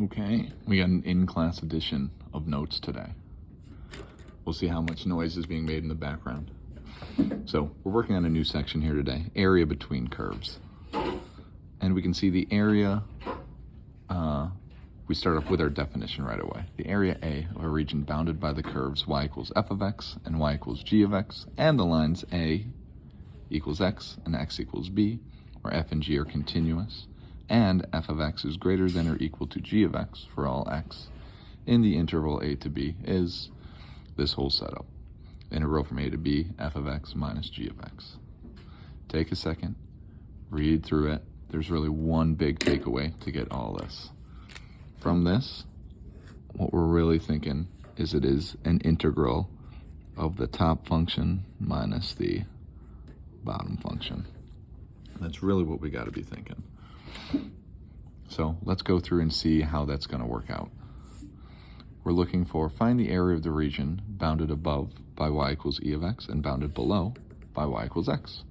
Okay, we got an in-class edition of notes today. We'll see how much noise is being made in the background. So we're working on a new section here today, area between curves. And we can see the area, we start off with our definition right away. The area A of a region bounded by the curves y equals f of x and y equals g of x, and the lines A equals x and x equals b, where f and g are continuous, and f of x is greater than or equal to g of x for all x in the interval a to b, is this whole setup. Integral from a to b, f of x minus g of x. Take a second, read through it. There's really one big takeaway to get all this. From this, what we're really thinking is it is an integral of the top function minus the bottom function. That's really what we got to be thinking. So let's go through and see how that's going to work out. We're looking for find the area of the region bounded above by y equals e of x and bounded below by y equals x.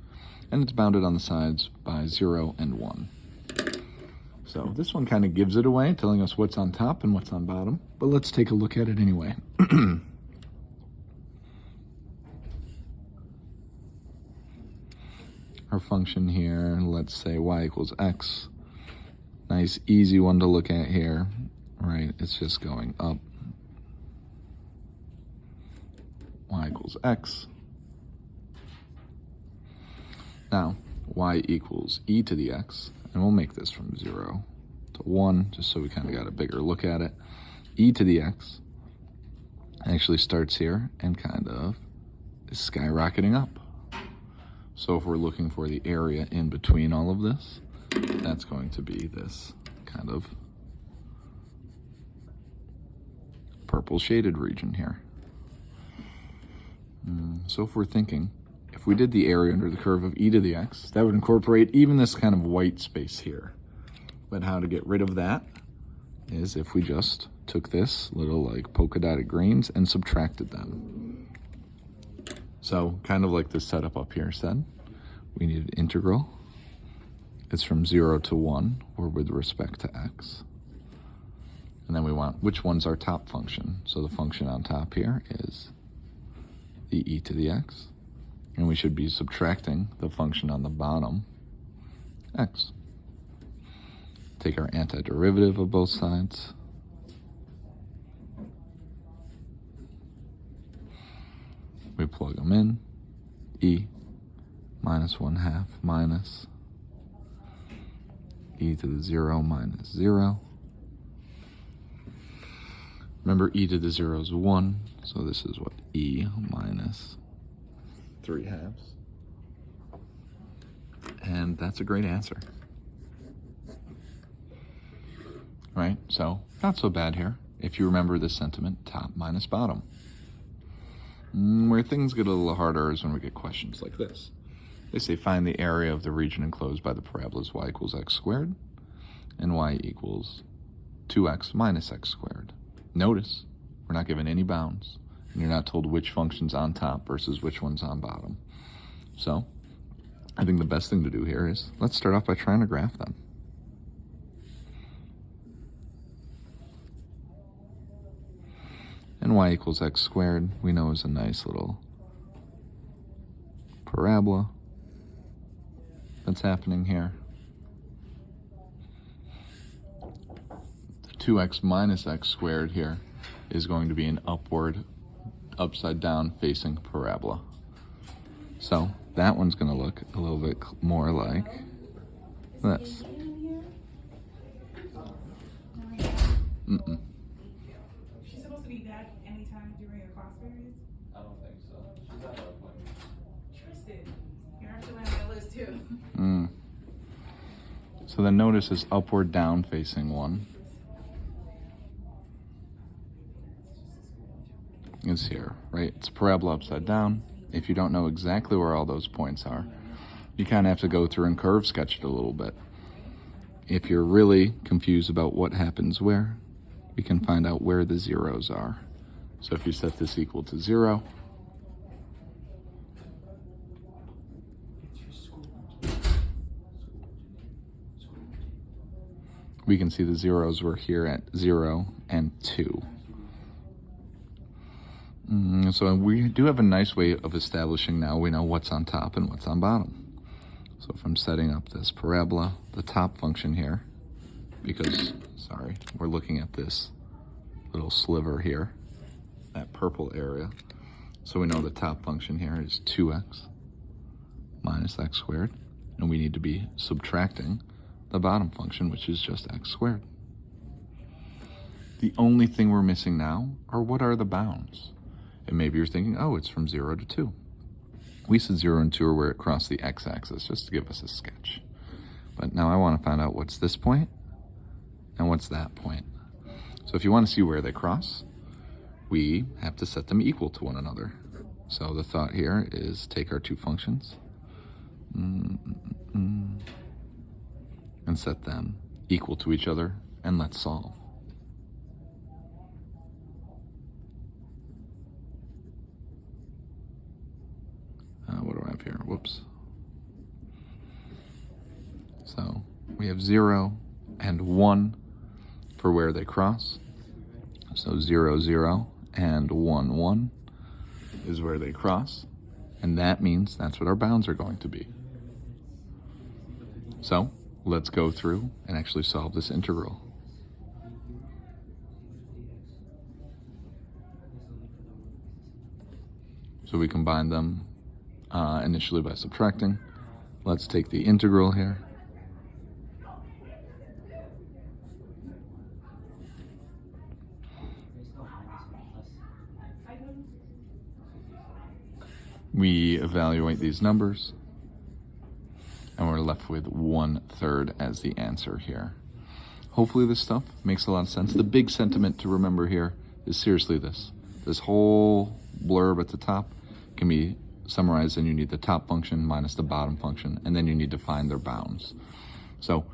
And it's bounded on the sides by 0 and 1. So this one kind of gives it away, telling us what's on top and what's on bottom. But let's take a look at it anyway. Our function here, let's say y equals x. Nice, easy one to look at here, right? It's just going up. Y equals x. Now, y equals e to the x, and we'll make this from 0 to 1, just so we kind of got a bigger look at it. E to the x actually starts here and kind of is skyrocketing up. So if we're looking for the area in between all of this, that's going to be this kind of purple shaded region here. So if we're thinking, if we did the area under the curve of e to the x, that would incorporate even this kind of white space here. But how to get rid of that is if we just took this little like polka dotted greens and subtracted them. So kind of like this setup up here said, we need an integral. It's from 0 to 1, or with respect to x. And then we want which one's our top function. So the function on top here is the e to the x. And we should be subtracting the function on the bottom, x. Take our antiderivative of both sides. We plug them in. E minus 1/2 minus e to the 0 minus 0. Remember, e to the 0 is 1, so this is what? E minus 3/2. And that's a great answer. Right? So, not so bad here. If you remember this sentiment, top minus bottom. Where things get a little harder is when we get questions like this. They say find the area of the region enclosed by the parabolas y equals x squared and y equals 2x minus x squared. Notice, we're not given any bounds, and you're not told which function's on top versus which one's on bottom. So, I think the best thing to do here is, let's start off by trying to graph them. And y equals x squared, we know is a nice little parabola that's happening here. The 2x minus x squared here is going to be an upward, upside down facing parabola. So that one's going to look a little bit more like this. She's supposed to be back anytime during your class periods? I don't think so. She's at an appointment. Tristan, you're actually on my list too. So then notice this upward down facing one is here, right? It's a parabola upside down. If you don't know exactly where all those points are, you kind of have to go through and curve sketch it a little bit. If you're really confused about what happens where, we can find out where the zeros are. So if you set this equal to 0, we can see the zeros were here at 0 and 2. So we do have a nice way of establishing now we know what's on top and what's on bottom. So if I'm setting up this parabola, the top function here, because, sorry, we're looking at this little sliver here, that purple area. So we know the top function here is 2x minus x squared, and we need to be subtracting the bottom function, which is just x squared. The only thing we're missing now are what are the bounds? And maybe you're thinking, oh, it's from 0 to 2. We said 0 and 2 are where it crossed the x-axis, just to give us a sketch. But now I want to find out what's this point and what's that point. So if you want to see where they cross, we have to set them equal to one another. So the thought here is take our two functions and set them equal to each other, and let's solve. What do I have here? Whoops. So we have 0 and 1 for where they cross. So 0, 0 and 1, 1 is where they cross. And that means that's what our bounds are going to be. So let's go through and actually solve this integral. So we combine them initially by subtracting. Let's take the integral here. We evaluate these numbers, and we're left with 1/3 as the answer here. Hopefully this stuff makes a lot of sense. The big sentiment to remember here is seriously this. This whole blurb at the top can be summarized, and you need the top function minus the bottom function, and then you need to find their bounds. So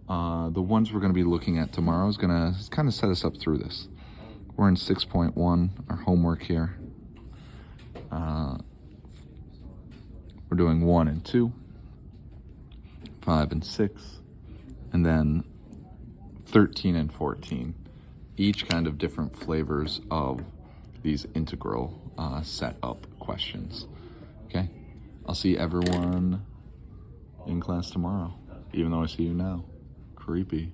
the ones we're going to be looking at tomorrow is going to kind of set us up through this. We're in 6.1, our homework here. We're doing 1 and 2, 5 and 6, and then 13 and 14. Each kind of different flavors of these integral set up questions. Okay, I'll see everyone in class tomorrow, even though I see you now. Creepy.